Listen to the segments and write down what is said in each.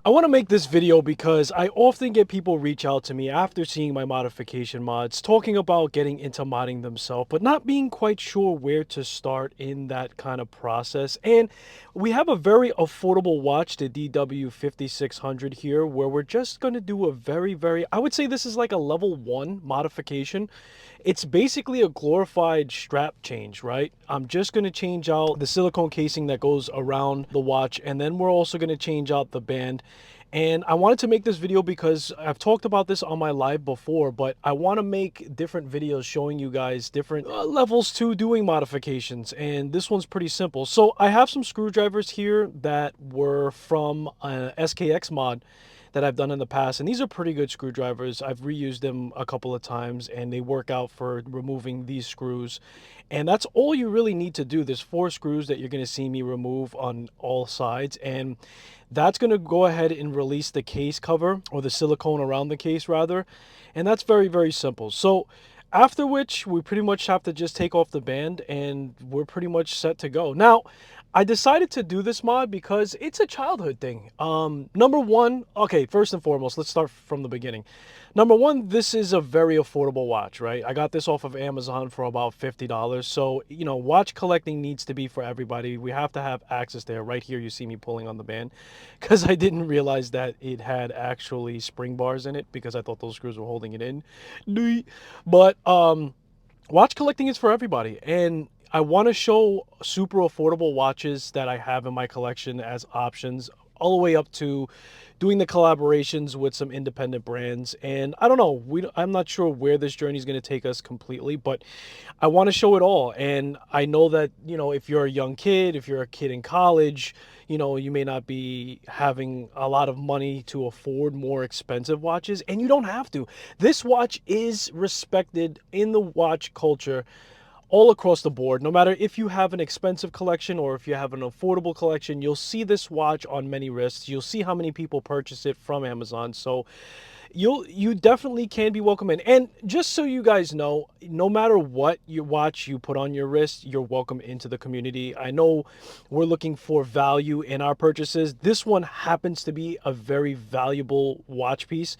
I want to make this video because I often get people reach out to me after seeing my modification mods talking about getting into modding themselves, but not being quite sure where to start in that kind of process. And we have a very affordable watch, the DW5600 here, where we're just going to do a I would say this is like a level 1 modification. It's basically a glorified strap change, right? I'm just going to change out the silicone casing that goes around the watch, and then we're also going to change out the band. And I wanted to make this video because I've talked about this on my live before, but I want to make different videos showing you guys different levels to doing modifications. And this one's pretty simple. So I have some screwdrivers here that were from SKX mod that I've done in the past, and these are pretty good screwdrivers. I've reused them a couple of times and they work out for removing these screws. And that's all you really need to do. There's 4 screws that you're going to see me remove on all sides, and that's going to go ahead and release the case cover, or the silicone around the case rather. And that's very simple. So after which we pretty much have to just take off the band and we're pretty much set to go. Now, I decided to do this mod because it's a childhood thing. Number one, okay, first and foremost, let's start from the beginning. Number one, this is a very affordable watch, right? I got this off of Amazon for about $50. So, watch collecting needs to be for everybody. We have to have access there. Right here, you see me pulling on the band because I didn't realize that it had actually spring bars in it because I thought those screws were holding it in. But watch collecting is for everybody, and I want to show super affordable watches that I have in my collection as options, all the way up to doing the collaborations with some independent brands. And I don't know, I'm not sure where this journey is going to take us completely, but I want to show it all. And I know that, if you're a young kid, if you're a kid in college, you may not be having a lot of money to afford more expensive watches, and you don't have to. This watch is respected in the watch culture all across the board. No matter if you have an expensive collection or if you have an affordable collection, you'll see this watch on many wrists. You'll see how many people purchase it from Amazon. So you definitely can be welcome in. And just so you guys know, no matter what you watch you put on your wrist, you're welcome into the community. I know we're looking for value in our purchases. This one happens to be a very valuable watch piece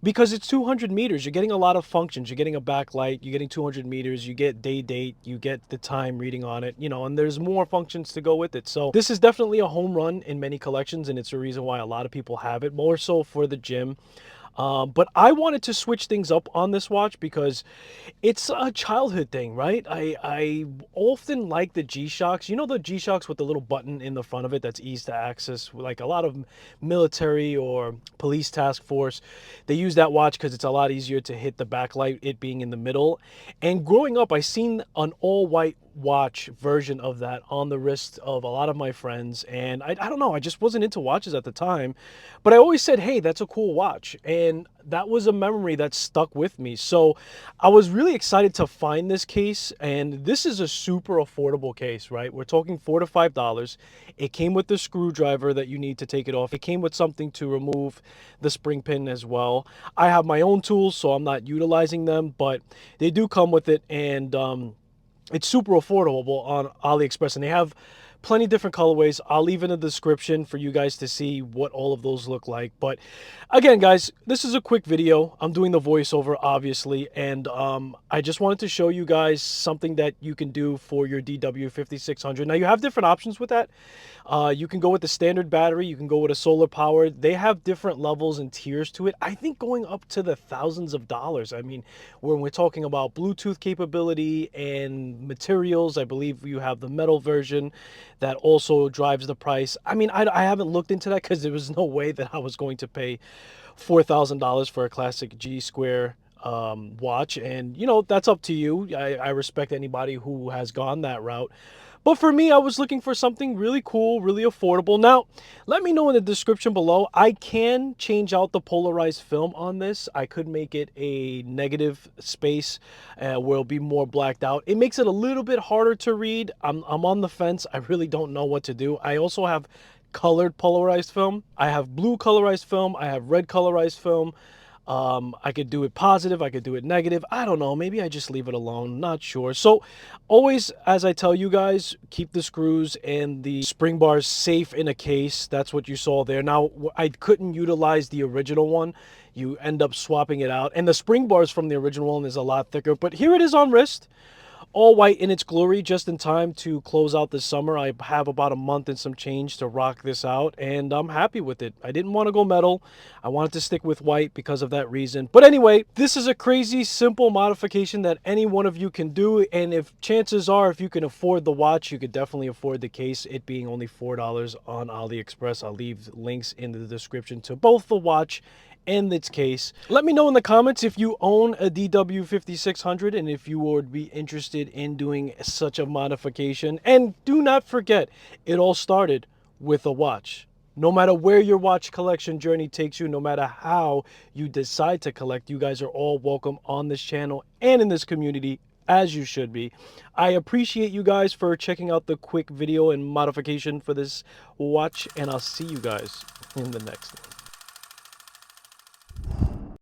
because it's 200 meters. You're getting a lot of functions. You're getting a backlight, you're getting 200 meters, you get date, you get the time reading on it, and there's more functions to go with it. So this is definitely a home run in many collections, and it's a reason why a lot of people have it, more so for the gym. But I wanted to switch things up on this watch because it's a childhood thing, right? I often like the G-Shocks. You know, the G-Shocks with the little button in the front of it that's easy to access. Like a lot of military or police task force, they use that watch because it's a lot easier to hit the backlight, it being in the middle. And growing up, I seen an all-white watch version of that on the wrist of a lot of my friends, and I don't know, I just wasn't into watches at the time, but I always said, hey, that's a cool watch, and that was a memory that stuck with me. So I was really excited to find this case, and this is a super affordable case, right? We're talking $4 to $5. It came with the screwdriver that you need to take it off. It came with something to remove the spring pin as well. I have my own tools, so I'm not utilizing them, but they do come with it. And it's super affordable on AliExpress, and they have plenty of different colorways. I'll leave in the description for you guys to see what all of those look like. But again, guys, this is a quick video. I'm doing the voiceover, obviously, and I just wanted to show you guys something that you can do for your DW5600. Now, you have different options with that. You can go with the standard battery. You can go with a solar power. They have different levels and tiers to it. I think going up to the thousands of dollars. I mean, when we're talking about Bluetooth capability and materials, I believe you have the metal version that also drives the price. I mean, I haven't looked into that because there was no way that I was going to pay $4,000 for a classic G Square watch. And, that's up to you. I respect anybody who has gone that route. But for me, I was looking for something really cool, really affordable. Now, let me know in the description below. I can change out the polarized film on this. I could make it a negative space where it'll be more blacked out. It makes it a little bit harder to read. I'm on the fence. I really don't know what to do. I also have colored polarized film. I have blue colorized film. I have red colorized film. I could do it positive, I could do it negative. I don't know. Maybe I just leave it alone. Not sure. So always, as I tell you guys, keep the screws and the spring bars safe in a case. That's what you saw there. Now, I couldn't utilize the original one. You end up swapping it out. And the spring bars from the original one is a lot thicker. But here it is on wrist, all white in its glory, just in time to close out the summer. I have about a month and some change to rock this out, and I'm happy with it. I didn't want to go metal. I wanted to stick with white because of that reason. But anyway, this is a crazy simple modification that any one of you can do, and if chances are, if you can afford the watch, you could definitely afford the case, it being only $4 on AliExpress. I'll leave links in the description to both the watch and its case. Let me know in the comments if you own a DW5600 and if you would be interested in doing such a modification. And do not forget, it all started with a watch. No matter where your watch collection journey takes you, no matter how you decide to collect, you guys are all welcome on this channel and in this community, as you should be. I appreciate you guys for checking out the quick video and modification for this watch, and I'll see you guys in the next one.